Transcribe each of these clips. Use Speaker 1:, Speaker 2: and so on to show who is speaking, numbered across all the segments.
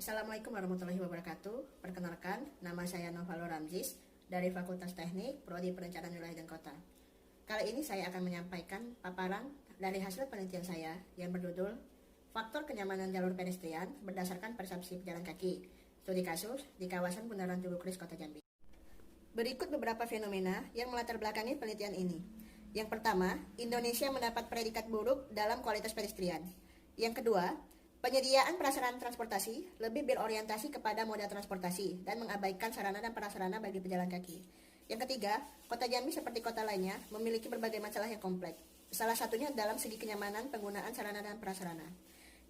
Speaker 1: Assalamualaikum warahmatullahi wabarakatuh. Perkenalkan, nama saya Novalo Ramzis dari Fakultas Teknik, Prodi Perencanaan Wilayah dan Kota. Kali ini saya akan menyampaikan paparan dari hasil penelitian saya yang berjudul Faktor Kenyamanan Jalur Pedestrian Berdasarkan Persepsi Pejalan Kaki, Studi Kasus di Kawasan Bundaran Tugu Kris, Kota Jambi. Berikut beberapa fenomena yang melatar belakangi penelitian ini. Yang pertama, Indonesia mendapat predikat buruk dalam kualitas pedestrian. Yang kedua, penyediaan prasarana transportasi lebih berorientasi kepada moda transportasi dan mengabaikan sarana dan prasarana bagi pejalan kaki. Yang ketiga, Kota Jambi seperti kota lainnya memiliki berbagai masalah yang kompleks. Salah satunya dalam segi kenyamanan penggunaan sarana dan prasarana.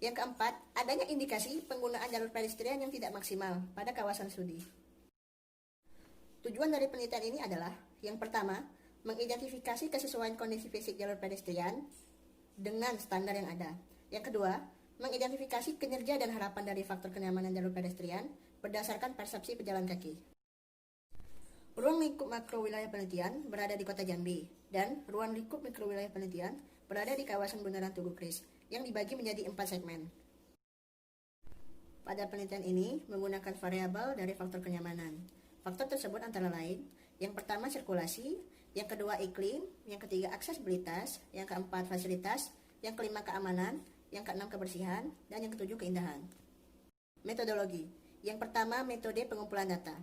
Speaker 1: Yang keempat, adanya indikasi penggunaan jalur pedestrian yang tidak maksimal pada kawasan studi. Tujuan dari penelitian ini adalah, yang pertama, mengidentifikasi kesesuaian kondisi fisik jalur pedestrian dengan standar yang ada. Yang kedua, mengidentifikasi kinerja dan harapan dari faktor kenyamanan jalur pedestrian berdasarkan persepsi pejalan kaki. Ruang lingkup makro wilayah penelitian berada di Kota Jambi dan ruang lingkup mikro wilayah penelitian berada di kawasan Bundaran Tugu Kris yang dibagi menjadi 4 segmen. Pada penelitian ini menggunakan variabel dari faktor kenyamanan. Faktor tersebut antara lain, yang pertama sirkulasi, yang kedua iklim, yang ketiga aksesibilitas, yang keempat fasilitas, yang kelima keamanan, yang keenam kebersihan, dan yang ketujuh keindahan. Metodologi. Yang pertama, metode pengumpulan data.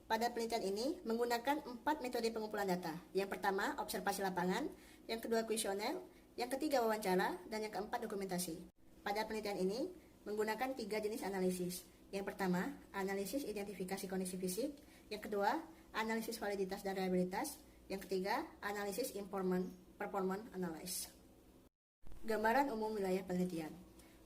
Speaker 1: Pada penelitian ini menggunakan 4 metode pengumpulan data. Yang pertama, observasi lapangan, yang kedua kuesioner, yang ketiga wawancara, dan yang keempat dokumentasi. Pada penelitian ini menggunakan 3 jenis analisis. Yang pertama, analisis identifikasi kondisi fisik, yang kedua, analisis validitas dan reliabilitas, yang ketiga, analisis performance analysis. Gambaran umum wilayah penelitian.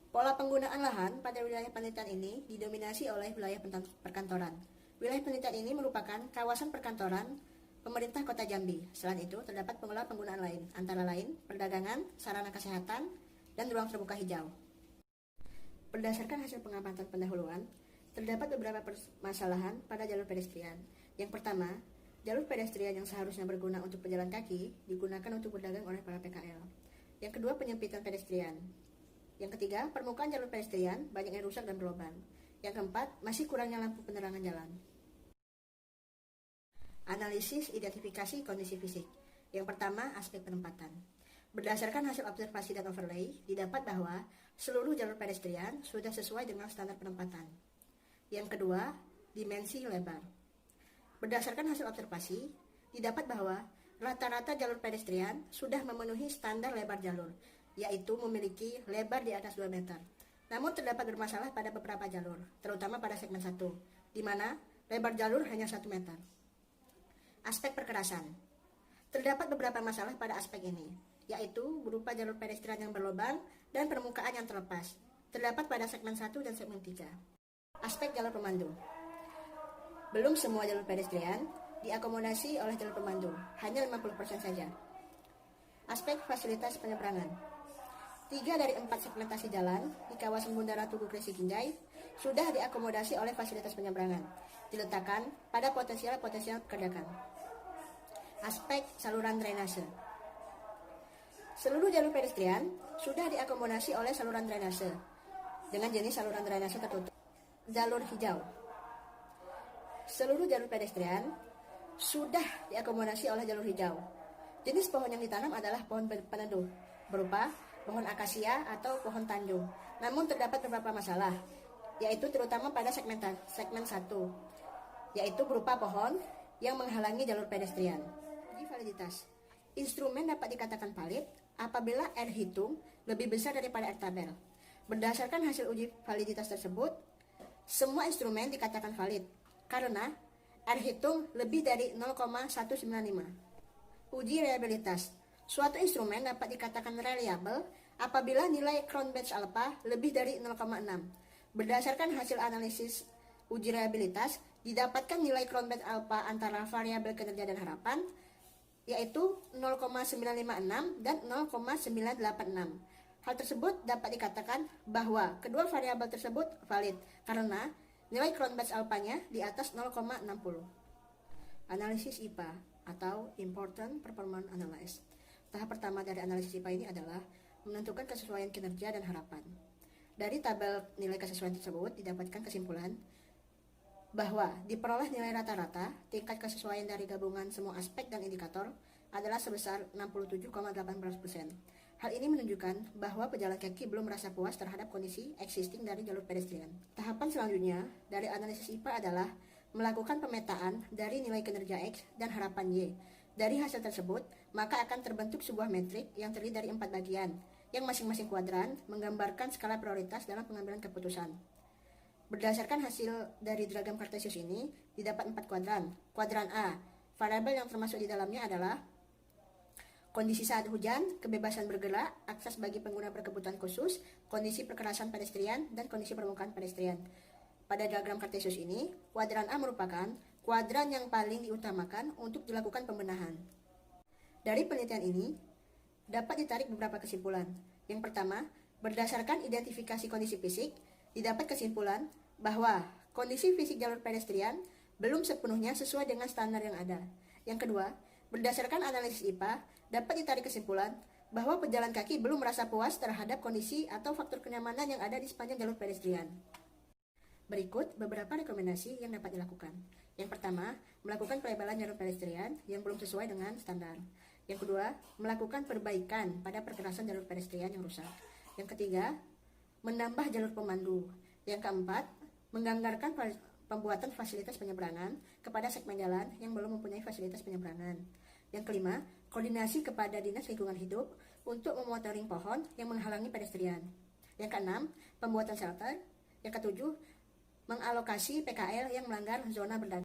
Speaker 1: Pola penggunaan lahan pada wilayah penelitian ini didominasi oleh wilayah perkantoran. Wilayah penelitian ini merupakan kawasan perkantoran pemerintah Kota Jambi. Selain itu, terdapat penggunaan lain, antara lain perdagangan, sarana kesehatan, dan ruang terbuka hijau. Berdasarkan hasil pengamatan pendahuluan, terdapat beberapa permasalahan pada jalur pedestrian. Yang pertama, jalur pedestrian yang seharusnya berguna untuk pejalan kaki digunakan untuk berdagang oleh para PKL. Yang kedua, penyempitan pedestrian. Yang ketiga, permukaan jalur pedestrian banyak yang rusak dan berlubang. Yang keempat, masih kurangnya lampu penerangan jalan. Analisis identifikasi kondisi fisik. Yang pertama, aspek penempatan. Berdasarkan hasil observasi dan overlay, didapat bahwa seluruh jalur pedestrian sudah sesuai dengan standar penempatan. Yang kedua, dimensi lebar. Berdasarkan hasil observasi, didapat bahwa rata-rata jalur pedestrian sudah memenuhi standar lebar jalur, yaitu memiliki lebar di atas 2 meter. Namun terdapat bermasalah pada beberapa jalur, terutama pada segmen 1, di mana lebar jalur hanya 1 meter. Aspek perkerasan. Terdapat beberapa masalah pada aspek ini, yaitu berupa jalur pedestrian yang berlubang dan permukaan yang terlepas. Terdapat pada segmen 1 dan segmen 3. Aspek jalur pemandu. Belum semua jalur pedestrian diakomodasi oleh jalur pemandu, hanya 50% saja. Aspek fasilitas penyeberangan. 3 dari 4 segmentasi jalan di kawasan Bundaran Tugu Kris Cikinjai sudah diakomodasi oleh fasilitas penyeberangan, diletakkan pada potensial pergerakan. Aspek saluran drainase. Seluruh jalur pedestrian sudah diakomodasi oleh saluran drainase dengan jenis saluran drainase tertutup. Jalur hijau. Seluruh jalur pedestrian sudah diakomodasi oleh jalur hijau. Jenis pohon yang ditanam adalah pohon peneduh, berupa pohon akasia atau pohon tanjung. Namun terdapat beberapa masalah, yaitu terutama pada segmen 1, yaitu berupa pohon yang menghalangi jalur pedestrian. Uji validitas. Instrumen dapat dikatakan valid apabila R hitung lebih besar daripada R tabel. Berdasarkan hasil uji validitas tersebut, semua instrumen dikatakan valid karena R hitung lebih dari 0,195. Uji reliabilitas. Suatu instrumen dapat dikatakan reliable apabila nilai Cronbach alpha lebih dari 0,6. Berdasarkan hasil analisis uji reliabilitas, didapatkan nilai Cronbach alpha antara variabel kinerja dan harapan, yaitu 0,956 dan 0,986. Hal tersebut dapat dikatakan bahwa kedua variabel tersebut valid karena nilai Cronbach alpha-nya di atas 0,60. Analisis IPA atau Important Performance Analysis. Tahap pertama dari analisis IPA ini adalah menentukan kesesuaian kinerja dan harapan. Dari tabel nilai kesesuaian tersebut didapatkan kesimpulan bahwa diperoleh nilai rata-rata tingkat kesesuaian dari gabungan semua aspek dan indikator adalah sebesar 67,18%. Hal ini menunjukkan bahwa pejalan kaki belum merasa puas terhadap kondisi existing dari jalur pedestrian. Tahapan selanjutnya dari analisis IPA adalah melakukan pemetaan dari nilai kinerja X dan harapan Y. Dari hasil tersebut, maka akan terbentuk sebuah metrik yang terdiri dari 4 bagian, yang masing-masing kuadran menggambarkan skala prioritas dalam pengambilan keputusan. Berdasarkan hasil dari diagram Kartesius ini, didapat 4 kuadran. Kuadran A, variabel yang termasuk di dalamnya adalah kondisi saat hujan, kebebasan bergerak, akses bagi pengguna berkebutuhan khusus, kondisi perkerasan pedestrian, dan kondisi permukaan pedestrian. Pada diagram Kartesius ini, kuadran A merupakan kuadran yang paling diutamakan untuk dilakukan pembenahan. Dari penelitian ini, dapat ditarik beberapa kesimpulan. Yang pertama, berdasarkan identifikasi kondisi fisik, didapat kesimpulan bahwa kondisi fisik jalur pedestrian belum sepenuhnya sesuai dengan standar yang ada. Yang kedua, berdasarkan analisis IPA, dapat ditarik kesimpulan bahwa pejalan kaki belum merasa puas terhadap kondisi atau faktor kenyamanan yang ada di sepanjang jalur pedestrian. Berikut beberapa rekomendasi yang dapat dilakukan. Yang pertama, melakukan pelebaran jalur pedestrian yang belum sesuai dengan standar. Yang kedua, melakukan perbaikan pada perkerasan jalur pedestrian yang rusak. Yang ketiga, menambah jalur pemandu. Yang keempat, menganggarkan pembuatan fasilitas penyeberangan kepada segmen jalan yang belum mempunyai fasilitas penyeberangan. Yang kelima, koordinasi kepada Dinas Lingkungan Hidup untuk memotoring pohon yang menghalangi pedestrian. Yang keenam, pembuatan shelter. Yang ketujuh, mengalokasi PKL yang melanggar zona berdagang.